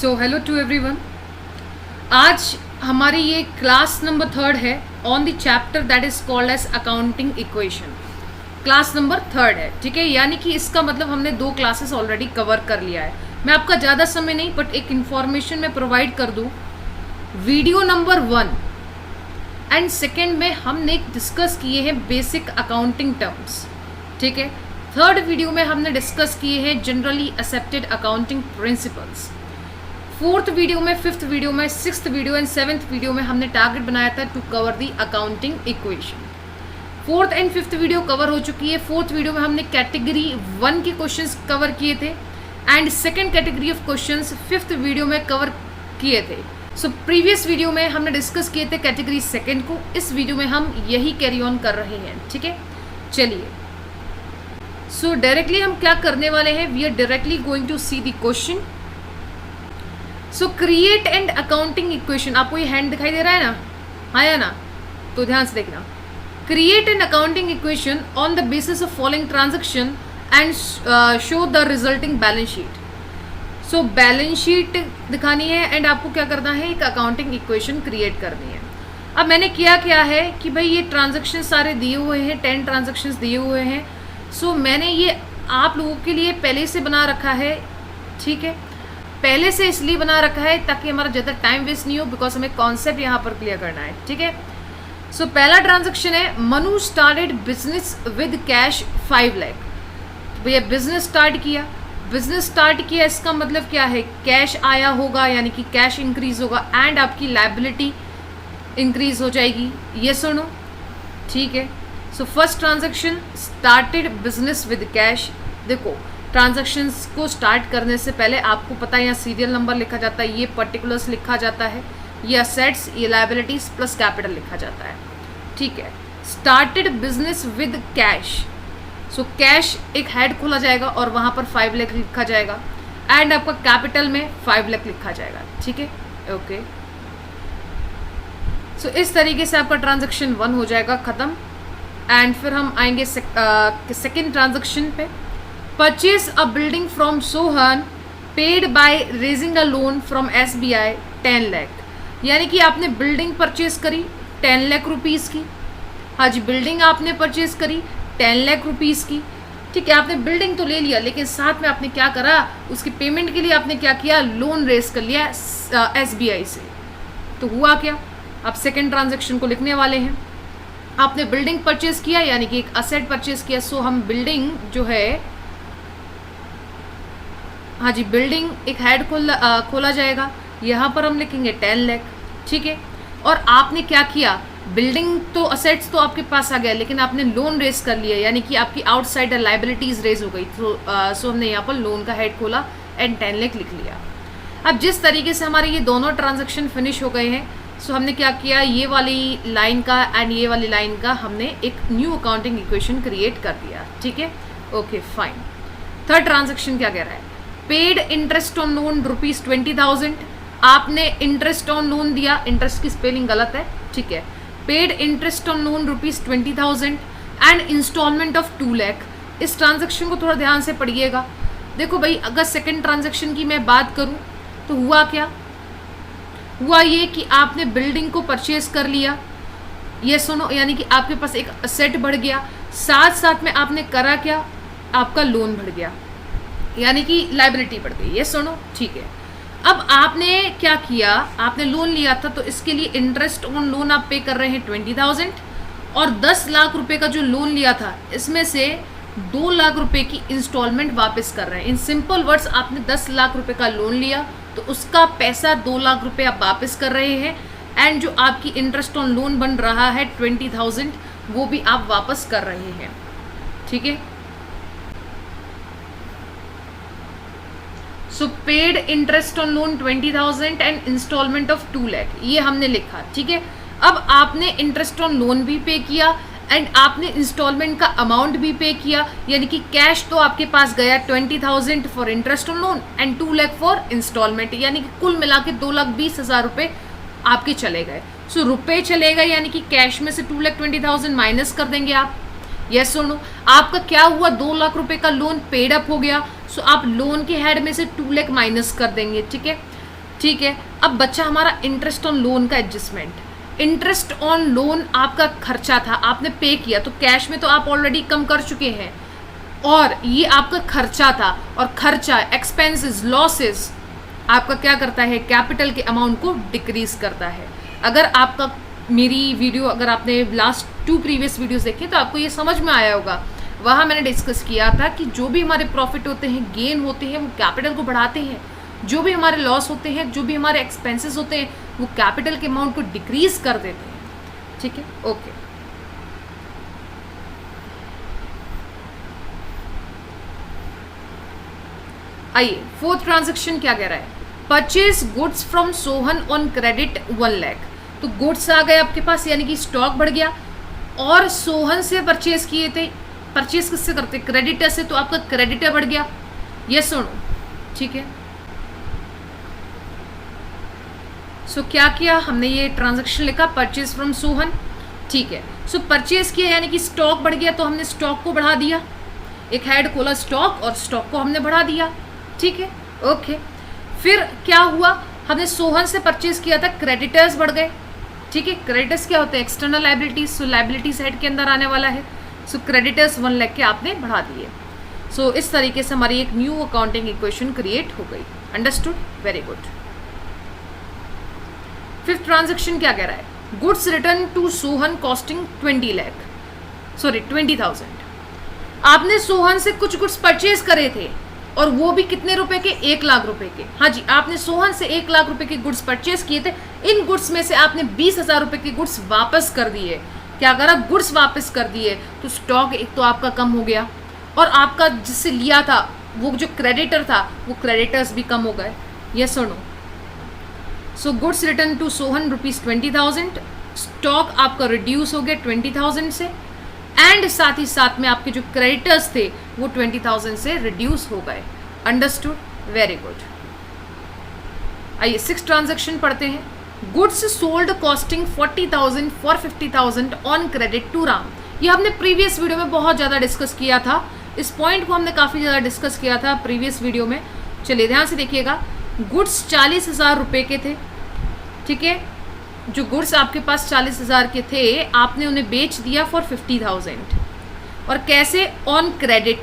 So hello to everyone. आज हमारी ये क्लास नंबर 3 है on the chapter that is called as accounting equation. Class number 3 है, ठीक है। यानी कि इसका मतलब हमने 2 क्लासेस ऑलरेडी कवर कर लिया है। मैं आपका ज़्यादा समय नहीं बट एक इन्फॉर्मेशन में प्रोवाइड कर दूँ। वीडियो नंबर 1 एंड सेकेंड में हमने डिस्कस किए हैं बेसिक अकाउंटिंग टर्म्स, ठीक है। थर्ड वीडियो में हमने डिस्कस किए हैं generally accepted accounting principles. Fourth video में, फिफ्थ वीडियो में, sixth video and seventh video में हमने टारगेट बनाया था to cover the accounting equation. Fourth and fifth video cover हो चुकी है। फोर्थ वीडियो में हमने कैटेगरी 1 के क्वेश्चंस कवर किए थे and second category of questions fifth video में कवर किए थे। सो प्रीवियस वीडियो में हमने डिस्कस किए थे कैटेगरी 2 को। इस वीडियो में हम यही कैरी ऑन कर रहे हैं, ठीक है। चलिए, सो डायरेक्टली हम क्या करने वाले हैं, we are directly going to see the question. So create and accounting equation, आपको ये हैंड दिखाई दे रहा है ना, आया ना, तो ध्यान से देखना। Create an accounting equation on the basis of following transaction and show the resulting balance sheet. So balance sheet दिखानी है एंड आपको क्या करना है, एक अकाउंटिंग इक्वेशन क्रिएट करनी है। अब मैंने किया क्या है कि भाई ये ट्रांजैक्शन सारे दिए हुए हैं, 10 ट्रांजैक्शंस दिए हुए हैं। सो मैंने ये आप लोगों के लिए पहले से बना रखा है, ठीक है। पहले से इसलिए बना रखा है ताकि हमारा ज़्यादा टाइम वेस्ट नहीं हो, बिकॉज हमें कॉन्सेप्ट यहाँ पर क्लियर करना है, ठीक है। सो पहला ट्रांजैक्शन है, Manu started business with cash 5 lakh. भैया बिजनेस स्टार्ट किया, बिजनेस स्टार्ट किया इसका मतलब क्या है, कैश आया होगा यानी कि कैश इंक्रीज होगा एंड आपकी लायबिलिटी इंक्रीज हो जाएगी, ये सुनो, ठीक है। So first transaction started business with cash. देखो ट्रांजैक्शंस को स्टार्ट करने से पहले आपको पता है यहाँ सीरियल नंबर लिखा जाता है, ये पर्टिकुलर्स लिखा जाता है, ये असेट्स, ये लायबिलिटीज प्लस कैपिटल लिखा जाता है, ठीक है। Started business with cash, so cash एक हेड खोला जाएगा और वहाँ पर 5 लाख लिखा जाएगा एंड आपका कैपिटल में 5 लाख लिखा जाएगा, ठीक है, ओके। सो इस तरीके से आपका ट्रांजैक्शन 1 हो जाएगा ख़त्म। एंड फिर हम आएंगे सेकेंड ट्रांजैक्शन पे। Purchase a building from Sohan paid by raising a loan from SBI 10 lakh. यानी कि आपने बिल्डिंग परचेज करी 10 लाख रुपीज़ की। हाँ जी, बिल्डिंग आपने परचेज करी 10 लाख रुपीज़ की, ठीक है। आपने बिल्डिंग तो ले लिया लेकिन साथ में आपने क्या करा, उसकी पेमेंट के लिए आपने क्या किया, लोन रेज कर लिया SBI से। तो हुआ क्या, आप सेकेंड ट्रांजैक्शन को लिखने वाले हैं। आपने बिल्डिंग परचेज किया यानी कि एक असेट परचेज किया। सो हम बिल्डिंग जो है, हाँ जी, बिल्डिंग एक हेड खोला जाएगा, यहाँ पर हम लिखेंगे 10 लाख, ठीक है। और आपने क्या किया, बिल्डिंग तो असेट्स तो आपके पास आ गया लेकिन आपने लोन रेज कर लिया यानी कि आपकी आउटसाइडर लाइबिलिटीज रेज हो गई। तो सो हमने यहाँ पर लोन का हेड खोला एंड 10 लाख लिख लिया। अब जिस तरीके से हमारे ये दोनों ट्रांजैक्शन फिनिश हो गए हैं, सो हमने क्या किया, ये वाली लाइन का एंड ये वाली लाइन का हमने एक न्यू अकाउंटिंग इक्वेशन क्रिएट कर दिया, ठीक है, ओके फाइन। थर्ड ट्रांजैक्शन क्या कह रहा है, पेड इंटरेस्ट ऑन लोन ₹20,000। आपने इंटरेस्ट ऑन लोन दिया, इंटरेस्ट की स्पेलिंग गलत है, ठीक है। Paid interest on loan ₹20,000 and instalment of 2 lakh. इस ट्रांजैक्शन को थोड़ा ध्यान से पढ़िएगा। देखो भाई, अगर सेकेंड ट्रांजैक्शन की मैं बात करूँ तो हुआ क्या, हुआ ये कि आपने बिल्डिंग को परचेज कर लिया, ये सुनो, यानी कि आपके पास एक असेट बढ़ गया, साथ साथ में आपने करा क्या, आपका लोन बढ़ गया यानी कि लायबिलिटी बढ़ गई, ये सुनो, ठीक है। अब आपने क्या किया, आपने लोन लिया था तो इसके लिए इंटरेस्ट ऑन लोन आप पे कर रहे हैं 20,000 और 10 लाख रुपए का जो लोन लिया था इसमें से 2 लाख रुपए की इंस्टॉलमेंट वापस कर रहे हैं। इन सिंपल वर्ड्स, आपने 10 लाख रुपए का लोन लिया तो उसका पैसा 2 लाख रुपए आप वापस कर रहे हैं एंड जो आपकी इंटरेस्ट ऑन लोन बन रहा है 20,000 वो भी आप वापस कर रहे हैं, ठीक है। So paid interest on loan 20,000 and instalment of 2 lakh, ये हमने लिखा, ठीक है। अब आपने इंटरेस्ट ऑन लोन भी पे किया एंड आपने इंस्टॉलमेंट का अमाउंट भी पे किया यानी कि कैश तो आपके पास गया 20,000 for interest on loan and 2 lakh for instalment, यानी कि कुल मिला के 2,20,000 रुपये आपके चले गए। सो रुपये चले गए यानी कि कैश में से 2,20,000 माइनस कर देंगे आप, यस और नो। आपका क्या हुआ, 2 लाख रुपए का लोन पेड अप हो गया, सो आप लोन के हेड में से 2 लाख माइनस कर देंगे, ठीक है। ठीक है। अब बच्चा हमारा इंटरेस्ट ऑन लोन का एडजस्टमेंट। इंटरेस्ट ऑन लोन आपका खर्चा था, आपने पे किया, तो कैश में तो आप ऑलरेडी कम कर चुके हैं, और ये आपका खर्चा था, और खर्चा, एक्सपेंसेस, लॉसेस आपका क्या करता है, कैपिटल के अमाउंट को डिक्रीज करता है। अगर आपका मेरी वीडियो, अगर आपने लास्ट 2 प्रीवियस वीडियोस देखे तो आपको ये समझ में आया होगा। वहाँ मैंने डिस्कस किया था कि जो भी हमारे प्रॉफिट होते हैं, गेन होते हैं, वो कैपिटल को बढ़ाते हैं। जो भी हमारे लॉस होते हैं, जो भी हमारे एक्सपेंसेस होते हैं, वो कैपिटल के अमाउंट को डिक्रीज कर देते हैं। ठीक है, ओके। आइए, 4th ट्रांजैक्शन क्या कह रहा है, purchase goods from Sohan on credit 1 lakh. तो गुड्स आ गए आपके पास, यानी कि स्टॉक बढ़ गया, और सोहन से परचेज किए थे। परचेज किससे करते, क्रेडिटर से, तो आपका क्रेडिटर बढ़ गया। ये सुनो, ठीक है। सो क्या किया हमने, ये ट्रांजैक्शन लिखा परचेज फ्रॉम सोहन, ठीक है। सो परचेज किया यानी कि स्टॉक बढ़ गया, तो हमने स्टॉक को बढ़ा दिया, एक हेड खोला स्टॉक, और स्टॉक को हमने बढ़ा दिया, ठीक है, ओके। फिर क्या हुआ, हमने सोहन से परचेज किया था, क्रेडिटर्स बढ़ गए, ठीक है। क्रेडिटर्स क्या होते हैं, एक्सटर्नल लाइबिलिटीज, सो लाइबिलिटीज हेड के अंदर आने वाला है। सो क्रेडिटर्स 1 लाख के आपने बढ़ा दिए। सो इस तरीके से हमारी एक न्यू अकाउंटिंग इक्वेशन क्रिएट हो गई। Understood, very good. 5th transaction क्या कह रहा है, goods return to Sohan costing 20,000। आपने सोहन से कुछ गुड्स परचेज करे थे, और वो भी कितने रुपए के, 1 लाख रुपए के। हाँ जी, आपने सोहन से 1 लाख रुपए के गुड्स परचेज किए थे। इन गुड्स में से आपने 20,000 रुपए के गुड्स वापस कर दिए। क्या अगर आप गुड्स वापस कर दिए तो स्टॉक एक तो आपका कम हो गया, और आपका जिससे लिया था वो जो क्रेडिटर था, वो क्रेडिटर्स भी कम हो गए। ये सुनो, so goods return to Sohan ₹20,000, stock आपका रिड्यूस हो गया 20,000 से, एंड साथ ही साथ में आपके जो क्रेडिटर्स थे वो 20,000 से रिड्यूस हो गए। Understood, very good. आइए 6th ट्रांजैक्शन पढ़ते हैं, goods sold costing 40,000 for 50,000 on credit to Ram. ये हमने प्रीवियस वीडियो में बहुत ज़्यादा डिस्कस किया था, इस पॉइंट को हमने काफ़ी ज़्यादा डिस्कस किया था प्रीवियस वीडियो में। चलिए ध्यान से देखिएगा, गुड्स 40,000 रुपये के थे, ठीक है। जो गुड्स आपके पास 40,000 के थे, आपने उन्हें बेच दिया फॉर 50,000। और कैसे, ऑन क्रेडिट।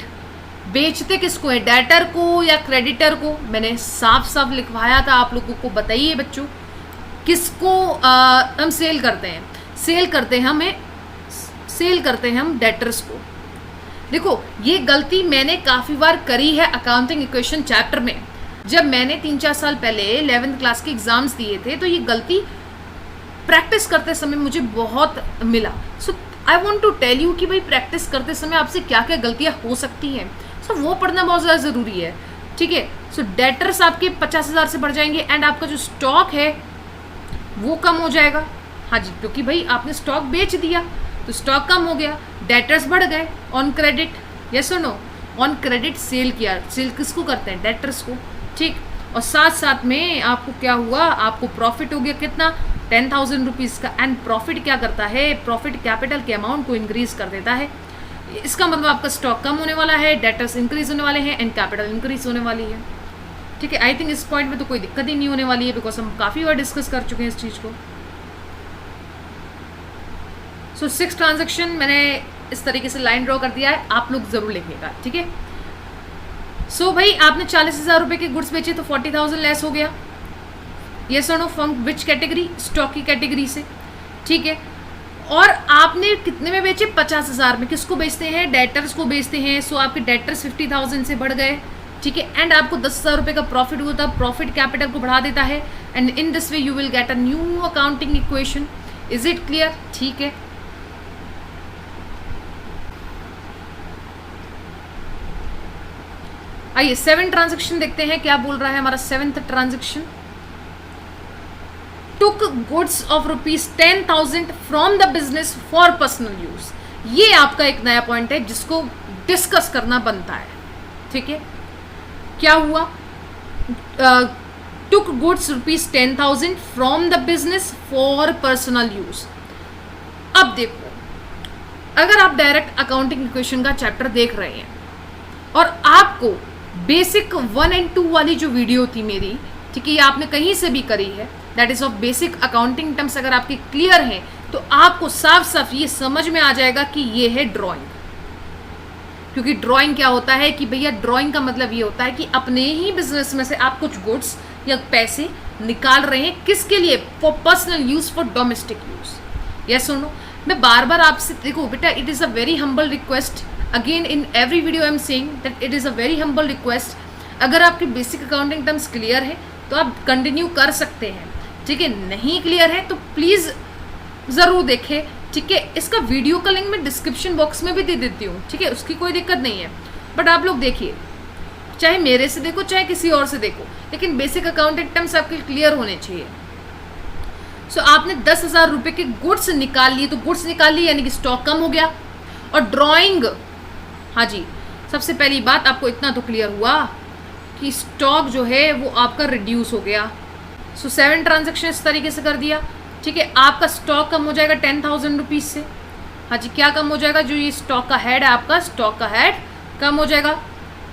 बेचते किसको है, डेटर को या क्रेडिटर को? मैंने साफ साफ लिखवाया था आप लोगों को। बताइए बच्चों, किसको हम सेल करते हैं? सेल करते हैं हम डेटर्स को। देखो, ये गलती मैंने काफ़ी बार करी है अकाउंटिंग इक्वेशन चैप्टर में। जब मैंने 3-4 साल पहले 11th क्लास के एग्जाम्स दिए थे, तो ये गलती प्रैक्टिस करते समय मुझे बहुत मिला। So I want to tell you कि भाई प्रैक्टिस करते समय आपसे क्या क्या गलतियाँ हो सकती हैं। सो वो पढ़ना बहुत ज़्यादा ज़रूरी है, ठीक है। सो डेटर्स आपके 50,000 से बढ़ जाएंगे, एंड आपका जो स्टॉक है वो कम हो जाएगा। हाँ जी, क्योंकि भाई आपने स्टॉक बेच दिया तो स्टॉक कम हो गया, डेटर्स बढ़ गए ऑन क्रेडिट। यस और नो? ऑन क्रेडिट सेल किया, सेल किसको करते हैं? डेटर्स को, ठीक। और साथ साथ में आपको क्या हुआ, आपको प्रॉफिट हो गया कितना, 10,000 रुपीज़ का। एंड प्रॉफिट क्या करता है, प्रॉफिट कैपिटल के अमाउंट को इंक्रीज कर देता है। इसका मतलब आपका स्टॉक कम होने वाला है, डेटर्स इंक्रीज होने वाले हैं, एंड कैपिटल इंक्रीज होने वाली है, ठीक है। आई थिंक इस पॉइंट में तो कोई दिक्कत ही नहीं होने वाली है, बिकॉज हम काफ़ी बार डिस्कस कर चुके हैं इस चीज़ को। सो 6th ट्रांजैक्शन मैंने इस तरीके से लाइन ड्रॉ कर दिया है, आप लोग ज़रूर लिखिएगा, ठीक है। सो भाई आपने 40,000 रुपये के गुड्स बेचे तो 40,000 लेस हो गया। यस और no? From which category? Stock की कैटेगरी से, ठीक है। और आपने कितने में बेचे? 50,000 में। किसको बेचते हैं? डेटर्स को बेचते हैं। सो आपके डेटर्स 50,000 से बढ़ गए, ठीक है। एंड आपको 10,000 रुपये का प्रॉफिट हुआ था, प्रॉफिट कैपिटल को बढ़ा देता है, and in this way you will get a new accounting equation. Is it clear? ठीक है। आइए 7th ट्रांजैक्शन देखते हैं क्या बोल रहा है हमारा 7th transaction. Took goods of ₹10,000 from the business for personal use. ये आपका एक नया पॉइंट है जिसको डिस्कस करना बनता है, ठीक है। क्या हुआ? Took goods ₹10,000 from the business for personal use. अब देखो, अगर आप डायरेक्ट अकाउंटिंग इक्वेशन का चैप्टर देख रहे हैं और आपको बेसिक 1 और 2 वाली जो वीडियो थी मेरी, ठीक है, ये आपने कहीं से भी करी है, that is of basic accounting terms अगर आपके क्लियर हैं तो आपको साफ साफ ये समझ में आ जाएगा कि ये है ड्राइंग। क्योंकि ड्राइंग क्या होता है कि भैया ड्राइंग का मतलब ये होता है कि अपने ही बिजनेस में से आप कुछ गुड्स या पैसे निकाल रहे हैं, किसके लिए? For personal use, for domestic use. Yes सुनो, मैं बार बार आपसे, देखो बेटा, it is a very humble request, again in every video I am saying that it is a very humble request. अगर आपके बेसिक अकाउंटिंग टर्म्स क्लियर है तो आप कंटिन्यू कर सकते हैं, ठीक है। नहीं क्लियर है तो प्लीज़ ज़रूर देखें, ठीक है। इसका वीडियो का लिंक मैं डिस्क्रिप्शन बॉक्स में भी दे देती हूँ, ठीक है, उसकी कोई दिक्कत नहीं है। बट आप लोग देखिए, चाहे मेरे से देखो चाहे किसी और से देखो, लेकिन बेसिक अकाउंटिंग टर्म्स आपके क्लियर होने चाहिए। सो आपने 10,000 रुपये के गुड्स निकाल लिए, तो गुड्स निकाल लिए यानी कि स्टॉक कम हो गया। और ड्राइंग, हाँ जी, सबसे पहली बात आपको इतना तो क्लियर हुआ कि स्टॉक जो है वो आपका रिड्यूस हो गया। सो 7 ट्रांजेक्शन इस तरीके से कर दिया, ठीक है। आपका स्टॉक कम हो जाएगा 10,000 रुपीज़ से। हाँ जी, क्या कम हो जाएगा? जो ये स्टॉक का हेड है आपका, स्टॉक का हेड कम हो जाएगा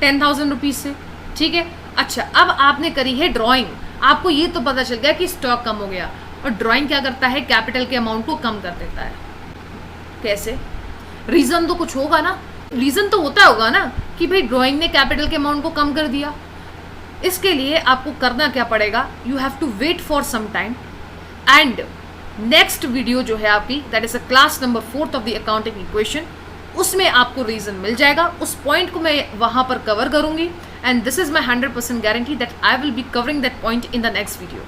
10,000 रुपीज़ से, ठीक है। अच्छा, अब आपने करी है ड्राइंग, आपको ये तो पता चल गया कि स्टॉक कम हो गया। और ड्राइंग क्या करता है? कैपिटल के अमाउंट को कम कर देता है। कैसे? रीज़न तो कुछ होगा ना, रीज़न तो होगा ना कि भाई ड्राइंग ने कैपिटल के अमाउंट को कम कर दिया। इसके लिए आपको करना क्या पड़ेगा? You have to wait for some time and next video जो है आपकी, that is a class number 4 of the accounting equation, उसमें आपको रीजन मिल जाएगा। उस पॉइंट को मैं वहां पर कवर करूंगी and this is my 100% guarantee that I will be covering that point in the next video,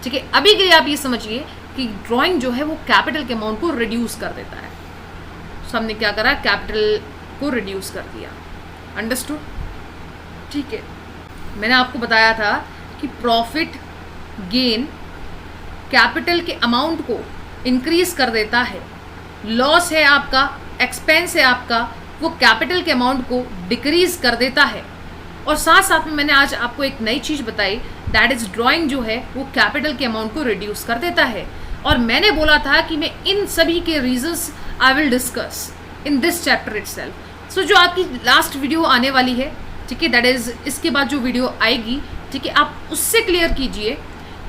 ठीक है। अभी के लिए आप ये समझिए कि ड्राइंग जो है वो कैपिटल के अमाउंट को रिड्यूस कर देता है। तो हमने क्या करा? कैपिटल को रिड्यूस कर दिया। अंडरस्टूड? ठीक है। मैंने आपको बताया था कि प्रॉफिट गेन कैपिटल के अमाउंट को इंक्रीज कर देता है, लॉस है आपका, एक्सपेंस है आपका, वो कैपिटल के अमाउंट को डिक्रीज कर देता है। और साथ साथ में मैंने आज आपको एक नई चीज़ बताई, दैट इज ड्राइंग जो है वो कैपिटल के अमाउंट को रिड्यूस कर देता है। और मैंने बोला था कि मैं इन सभी के reasons I will discuss in this chapter itself. So जो आपकी लास्ट वीडियो आने वाली है, ठीक है, दैट इज इसके बाद जो वीडियो आएगी, ठीक है, आप उससे क्लियर कीजिए।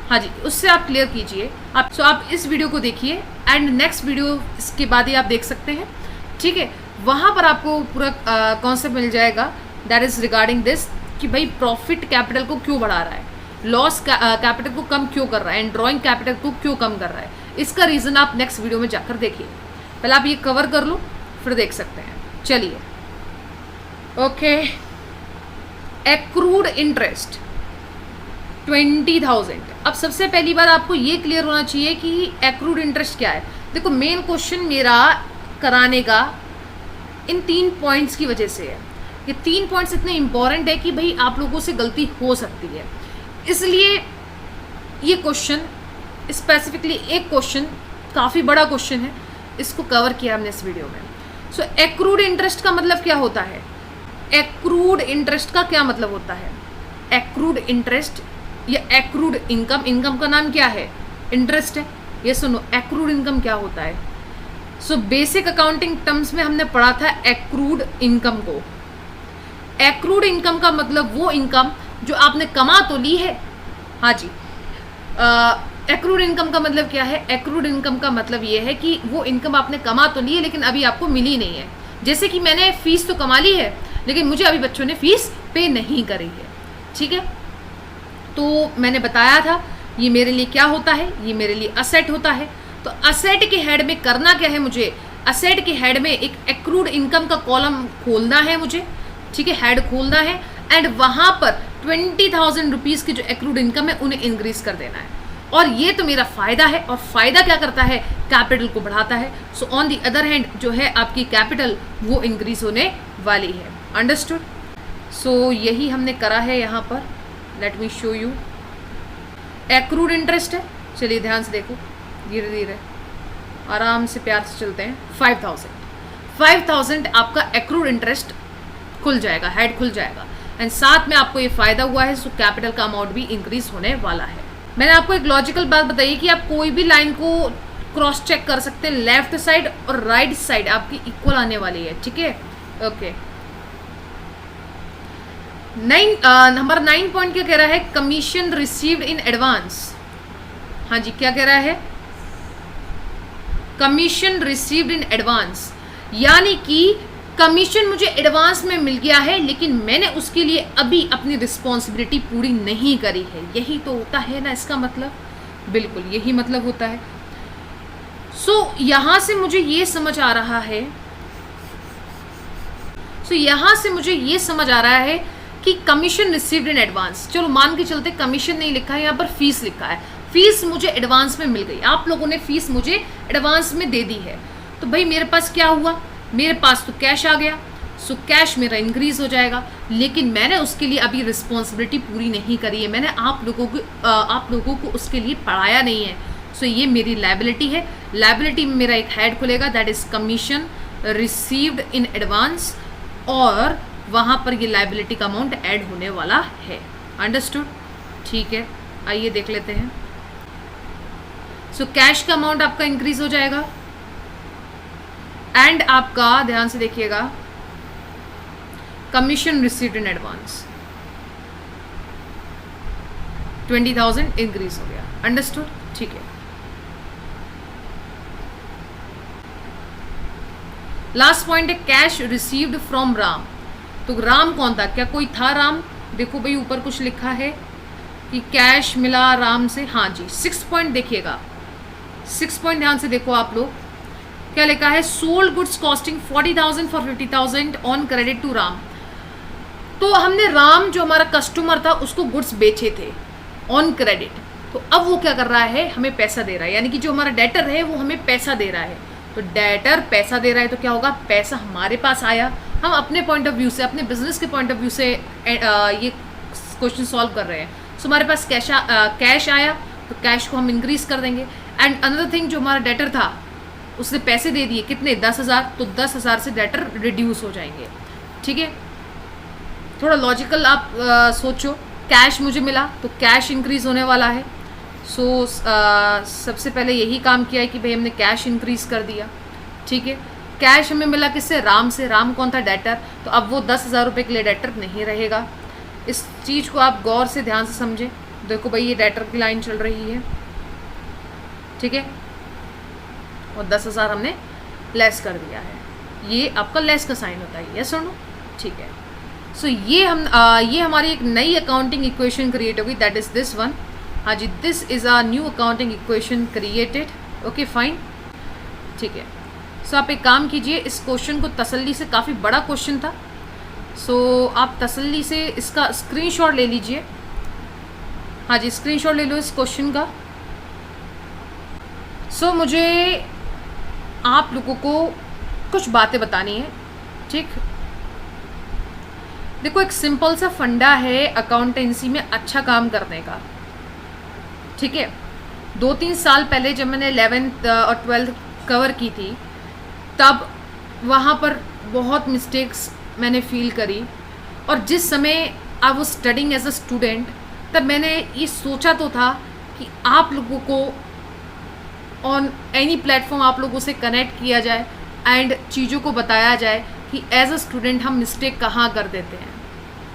हाँ जी, उससे आप क्लियर कीजिए। आप इस वीडियो को देखिए एंड नेक्स्ट वीडियो इसके बाद ही आप देख सकते हैं, ठीक है। वहाँ पर आपको पूरा कॉन्सेप्ट मिल जाएगा, दैट इज रिगार्डिंग दिस कि भाई प्रॉफिट कैपिटल को क्यों बढ़ा रहा है, लॉस कैपिटल को कम क्यों कर रहा है एंड ड्राइंग कैपिटल को क्यों कम कर रहा है। इसका रीज़न आप नेक्स्ट वीडियो में जाकर देखिए। पहले आप ये कवर कर लो, फिर देख सकते हैं। चलिए, ओके। Accrued interest 20,000। अब सबसे पहली बात आपको ये क्लियर होना चाहिए कि एक्रूड इंटरेस्ट क्या है। देखो, मेन क्वेश्चन मेरा कराने का इन 3 पॉइंट्स की वजह से है। ये 3 पॉइंट्स इतने इंपॉर्टेंट है कि भाई आप लोगों से गलती हो सकती है, इसलिए ये क्वेश्चन स्पेसिफिकली, एक क्वेश्चन काफ़ी बड़ा क्वेश्चन है, इसको कवर किया हमने इस वीडियो में। सो एक्रूड इंटरेस्ट का मतलब क्या होता है? एक्रूड इंटरेस्ट का क्या मतलब होता है? एक्रूड इंटरेस्ट या एक्रूड इनकम, इनकम का नाम क्या है? इंटरेस्ट है। ये सुनो, एक्रूड इनकम क्या होता है? सो बेसिक अकाउंटिंग टर्म्स में हमने पढ़ा था एक्रूड इनकम को। एक्रूड इनकम का मतलब वो इनकम जो आपने कमा तो ली है। हाँ जी, एक्रूड इनकम का मतलब क्या है? एक्रूड इनकम का मतलब ये है कि वो इनकम आपने कमा तो ली है लेकिन अभी आपको मिली नहीं है। जैसे कि मैंने फीस तो कमा ली है लेकिन मुझे अभी बच्चों ने फीस पे नहीं करी है, ठीक है। तो मैंने बताया था ये मेरे लिए क्या होता है, ये मेरे लिए असेट होता है। तो असेट के हेड में करना क्या है मुझे? असेट के हेड में एक एक्रूड इनकम का कॉलम खोलना है मुझे, ठीक है, हेड खोलना है एंड वहाँ पर 20,000 रुपीज़ की जो एक्रूड इनकम है उन्हें इंक्रीज कर देना है। और ये तो मेरा फ़ायदा है, और फ़ायदा क्या करता है? कैपिटल को बढ़ाता है। So on the other hand जो है आपकी कैपिटल वो इंक्रीज होने वाली है। अंडरस्टूड? सो यही हमने करा है यहाँ पर। Let me show you. Accrued interest है, चलिए ध्यान से देखो, धीरे धीरे आराम से प्यार से चलते हैं। 5,000 आपका एक्रूड इंटरेस्ट खुल जाएगा, हेड खुल जाएगा एंड साथ में आपको ये फ़ायदा हुआ है, सो कैपिटल का अमाउंट भी इंक्रीज होने वाला है। मैंने आपको एक लॉजिकल बात बताई कि आप कोई भी लाइन को क्रॉस चेक कर सकते हैं, लेफ्ट साइड और राइट साइड आपकी इक्वल आने वाली है, ठीक है, ओके। नंबर 9 पॉइंट क्या कह रहा है? Commission received in advance. हाँ जी, क्या कह रहा है? कमीशन रिसीव्ड इन एडवांस, यानी कि कमीशन मुझे एडवांस में मिल गया है, लेकिन मैंने उसके लिए अभी अपनी रिस्पॉन्सिबिलिटी पूरी नहीं करी है। यही तो होता है ना इसका मतलब, बिल्कुल यही मतलब होता है। यहां से मुझे ये समझ आ रहा है, यहां से मुझे ये समझ आ रहा है कि कमीशन रिसीव्ड इन एडवांस, चलो मान के चलते कमीशन नहीं लिखा है, यहाँ पर फीस लिखा है। फीस मुझे एडवांस में मिल गई, आप लोगों ने फीस मुझे एडवांस में दे दी है, तो भाई मेरे पास क्या हुआ? मेरे पास तो कैश आ गया, कैश मेरा इंक्रीज हो जाएगा, लेकिन मैंने उसके लिए अभी रिस्पॉन्सिबिलिटी पूरी नहीं करी है, मैंने आप लोगों को उसके लिए पढ़ाया नहीं है। ये मेरी लायबिलिटी है। लायबिलिटी में मेरा एक हेड खुलेगा, that is commission received in advance, और वहाँ पर ये लायबिलिटी का अमाउंट ऐड होने वाला है। अंडरस्टूड? ठीक है, आइए देख लेते हैं। कैश का अमाउंट आपका इंक्रीज हो जाएगा, एंड आपका ध्यान से देखिएगा commission received in advance 20,000 increase हो गया। अंडरस्टूड? ठीक है। लास्ट पॉइंट है कैश रिसीव्ड फ्रॉम राम। तो राम कौन था? क्या कोई था राम? देखो भाई ऊपर कुछ लिखा है कि कैश मिला राम से। हाँ जी, 6 पॉइंट देखिएगा, 6 पॉइंट ध्यान से देखो आप लोग, क्या लिखा है? Sold goods costing 40,000 for 50,000 on credit to Ram. तो हमने राम जो हमारा कस्टमर था उसको गुड्स बेचे थे ऑन क्रेडिट, तो अब वो क्या कर रहा है? हमें पैसा दे रहा है, यानी कि जो हमारा डेटर है वो हमें पैसा दे रहा है। तो डेटर पैसा दे रहा है तो क्या होगा? पैसा हमारे पास आया। हम अपने पॉइंट ऑफ व्यू से, अपने बिजनेस के पॉइंट ऑफ व्यू से ये क्वेश्चन सॉल्व कर रहे हैं। हमारे पास कैश आया, तो कैश को हम इंक्रीज कर देंगे। एंड अनदर थिंग, जो हमारा डेटर था उसने पैसे दे दिए, कितने? 10,000, तो 10,000 से डेटर रिड्यूस हो जाएंगे। ठीक है, थोड़ा लॉजिकल आप सोचो। कैश मुझे मिला तो कैश इंक्रीज होने वाला है। सबसे पहले यही काम किया है कि भाई हमने कैश इंक्रीज कर दिया। ठीक है, कैश हमें मिला किससे? राम से। राम कौन था? डेटर। तो अब वो 10,000 रुपये के लिए डेटर नहीं रहेगा। इस चीज़ को आप गौर से ध्यान से समझें। देखो भाई ये डेटर की लाइन चल रही है, ठीक है, और 10,000 हमने लेस कर दिया है। ये आपका लेस का साइन होता है, यस और नो? ठीक है। ये हमारी एक नई अकाउंटिंग इक्वेशन क्रिएट होगी, दैट इज दिस वन। हाँ जी, this is a new accounting equation created. Okay fine, ठीक है। आप एक काम कीजिए, इस क्वेश्चन को तसल्ली से, काफ़ी बड़ा क्वेश्चन था, आप तसल्ली से इसका स्क्रीनशॉट ले लीजिए। हाँ जी, स्क्रीनशॉट ले लो इस क्वेश्चन का। मुझे आप लोगों को कुछ बातें बतानी है। ठीक, देखो एक सिंपल सा फंडा है अकाउंटेंसी में अच्छा काम करने का। ठीक है, 2-3 साल पहले जब मैंने 11th और 12th कवर की थी, तब वहाँ पर बहुत मिस्टेक्स मैंने फील करी, और जिस समय I was studying as a student, तब मैंने ये सोचा तो था कि आप लोगों को ऑन एनी प्लेटफॉर्म आप लोगों से कनेक्ट किया जाए एंड चीज़ों को बताया जाए कि एज अ स्टूडेंट हम मिस्टेक कहाँ कर देते हैं।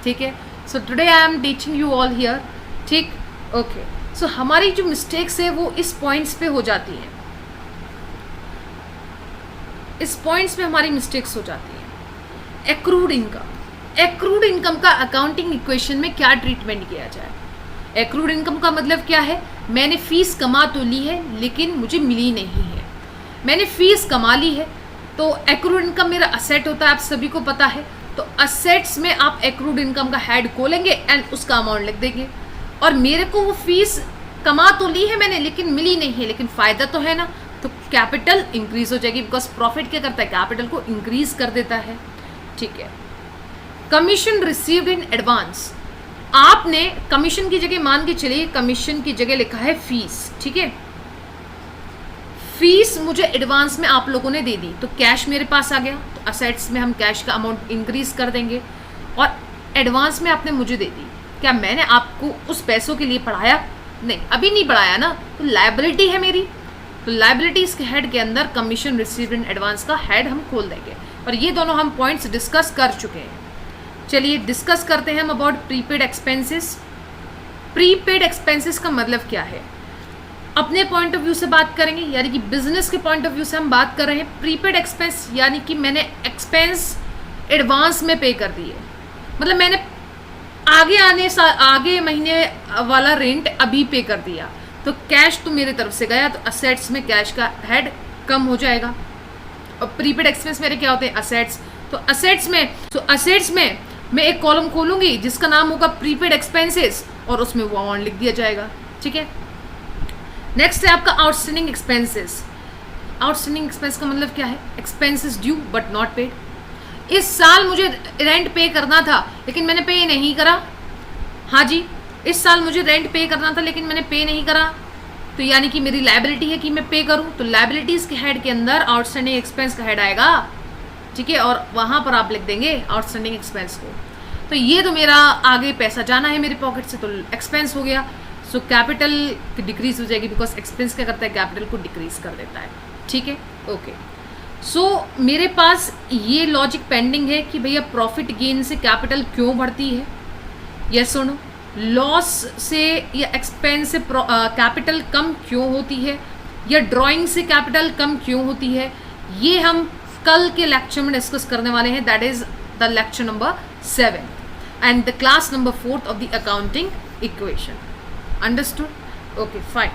ठीक है, today I am teaching you all here. ठीक, ओके। हमारी जो मिस्टेक्स है वो इस पॉइंट्स पे हो जाती हैं, इस पॉइंट्स पे हमारी मिस्टेक्स हो जाती हैं। एक्रूड इनकम का अकाउंटिंग इक्वेशन में क्या ट्रीटमेंट किया जाए? एक्रूड इनकम का मतलब क्या है? मैंने फीस कमा तो ली है लेकिन मुझे मिली नहीं है। मैंने फीस कमा ली है तो एक्रूड इनकम मेरा असेट होता है, आप सभी को पता है। तो असेट्स में आप एक्रूड इनकम का हेड खोलेंगे एंड उसका अमाउंट लिख देंगे। और मेरे को वो फीस कमा तो ली है मैंने लेकिन मिली नहीं है, लेकिन फ़ायदा तो है ना, तो कैपिटल इंक्रीज हो जाएगी, बिकॉज प्रॉफिट क्या करता है? कैपिटल को इंक्रीज कर देता है। ठीक है, कमीशन रिसीव्ड इन एडवांस, आपने कमीशन की जगह, मान के चलिए कमीशन की जगह लिखा है फीस। ठीक है, फीस मुझे एडवांस में आप लोगों ने दे दी, तो कैश मेरे पास आ गया, तो असेट्स में हम कैश का अमाउंट इंक्रीज कर देंगे। और एडवांस में आपने मुझे दे दी, क्या मैंने आपको उस पैसों के लिए पढ़ाया? नहीं, अभी नहीं पढ़ाया ना, तो लायबिलिटी है मेरी। तो लायबिलिटीज के हेड के अंदर कमीशन रिसीव्ड इन एडवांस का हेड हम खोल देंगे। और ये दोनों हम पॉइंट्स डिस्कस कर चुके हैं। चलिए डिस्कस करते हैं हम about prepaid expenses. Prepaid expenses का मतलब क्या है, अपने पॉइंट ऑफ व्यू से बात करेंगे, यानी कि बिजनेस के पॉइंट ऑफ व्यू से हम बात कर रहे हैं। प्रीपेड एक्सपेंस यानी कि मैंने एक्सपेंस एडवांस में पे कर दिए, मतलब मैंने आगे महीने वाला रेंट अभी पे कर दिया, तो कैश तो मेरे तरफ से गया, तो असेट्स में कैश का हेड कम हो जाएगा। और प्रीपेड एक्सपेंस मेरे क्या होते हैं, असेट्स। तो असेट्स में मैं एक कॉलम खोलूंगी जिसका नाम होगा प्रीपेड एक्सपेंसेस, और उसमें वो अमाउंट लिख दिया जाएगा, ठीक है। नेक्स्ट है आपका आउटस्टैंडिंग एक्सपेंसेस। आउटस्टैंडिंग एक्सपेंस का मतलब क्या है, expenses due but not paid. इस साल मुझे रेंट पे करना था लेकिन मैंने पे नहीं करा, हाँ जी, इस साल मुझे रेंट पे करना था लेकिन मैंने पे नहीं करा, तो यानी कि मेरी लायबिलिटी है कि मैं पे करूं, तो लायबिलिटीज के हेड के अंदर आउटस्टैंडिंग एक्सपेंस का हेड आएगा, ठीक है, और वहां पर आप लिख देंगे आउटस्टैंडिंग एक्सपेंस को। तो ये तो मेरा आगे पैसा जाना है मेरे पॉकेट से, तो एक्सपेंस हो गया। सो कैपिटल की डिक्रीज हो जाएगी, बिकॉज एक्सपेंस क्या करता है, कैपिटल को डिक्रीज कर देता है, ठीक है, ओके। सो मेरे पास ये लॉजिक पेंडिंग है कि भैया प्रॉफिट गेन से कैपिटल क्यों बढ़ती है, यस सुनो, लॉस से या एक्सपेंस से कैपिटल कम क्यों होती है, या ड्राइंग से कैपिटल कम क्यों होती है, ये हम कल के लेक्चर में डिस्कस करने वाले हैं। That is the lecture number 7 and the class number 4 of the accounting equation. Understood, okay fine.